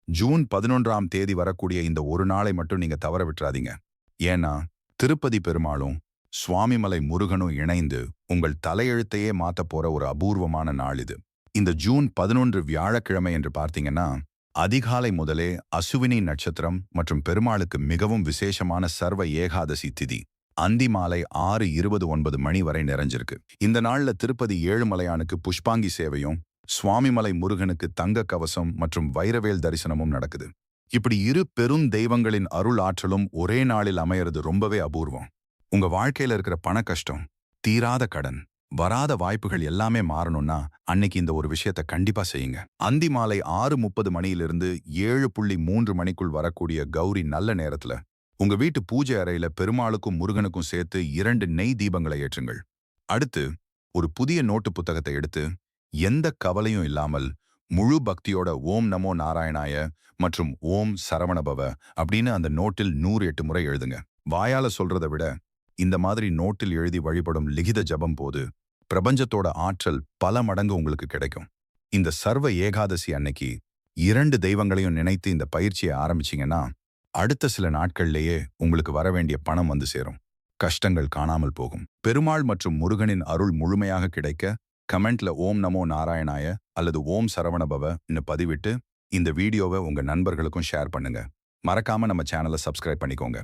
June 11ஆம் தேதி வரக்கூடிய இந்த ஒரு நாளை மட்டும் நீங்க தவற விட்டுறாதீங்க. ஏன்னா, திருப்பதி பெருமாளும் சுவாமிமலை முருகனும் இணைந்து உங்கள் தலையெழுத்தையே மாத்தப் போற ஒரு அபூர்வமான நாள் இது. இந்த ஜூன் 11 வியாழக்கிழமை என்று பார்த்தீங்கன்னா, அதிகாலை முதலே அசுவினி நட்சத்திரம் மற்றும் பெருமாளுக்கு மிகவும் விசேஷமான சர்வ ஏகாதசி திதி. அந்தி மாலை 6:29 மணி வரை நிறைஞ்சிருக்கு. இந்த நாள்ல திருப்பதி ஏழுமலையானுக்கு புஷ்பாங்கி சேவையும், சுவாமிமலை முருகனுக்கு தங்க கவசம் மற்றும் வைரவேல் தரிசனமும் நடக்குது. இப்படி இரு பெரும் தெய்வங்களின் அருள் ஆற்றலும் ஒரே நாளில் அமையறது ரொம்பவே அபூர்வம். உங்க வாழ்க்கையில இருக்கிற பண கஷ்டம், தீராத கடன், வராத வாய்ப்புகள் எல்லாமே மாறணும்னா அன்னைக்கு இந்த ஒரு விஷயத்த கண்டிப்பா செய்யுங்க. அந்தி மாலை 6:30 மணியிலிருந்து 7:3 மணிக்குள் வரக்கூடிய கௌரி நல்ல நேரத்துல உங்க வீட்டு பூஜை அறையில பெருமாளுக்கும் முருகனுக்கும் சேர்த்து 2 நெய் தீபங்களை ஏற்றுங்கள். அடுத்து ஒரு புதிய நோட்டு புத்தகத்தை எடுத்து எந்த கவலையும் இல்லாமல் முழு பக்தியோட ஓம் நமோ நாராயணாய மற்றும் ஓம் சரவணபவ அப்படின்னு அந்த நோட்டில் 108 முறை எழுதுங்க. வாயால சொல்றதை விட இந்த மாதிரி நோட்டில் எழுதி வழிபடும் லிகித ஜபம் போது பிரபஞ்சத்தோட ஆற்றல் பல மடங்கு உங்களுக்கு கிடைக்கும். இந்த சர்வ ஏகாதசி அன்னைக்கு 2 தெய்வங்களையும் நினைத்து இந்த பயிற்சியை ஆரம்பிச்சீங்கன்னா அடுத்த சில நாட்கள்லேயே உங்களுக்கு வர வேண்டிய பணம் வந்து சேரும். கஷ்டங்கள் காணாமல் போகும். பெருமாள் மற்றும் முருகனின் அருள் முழுமையாக கிடைக்க கமெண்ட்ல ஓம் நமோ நாராயணாய அல்லது ஓம் சரவணபவன்னு பதிவிட்டு இந்த வீடியோவை உங்க நண்பர்களுக்கும் ஷேர் பண்ணுங்க. மறக்காம நம்ம சேனலை சப்ஸ்கிரைப் பண்ணிக்கோங்க.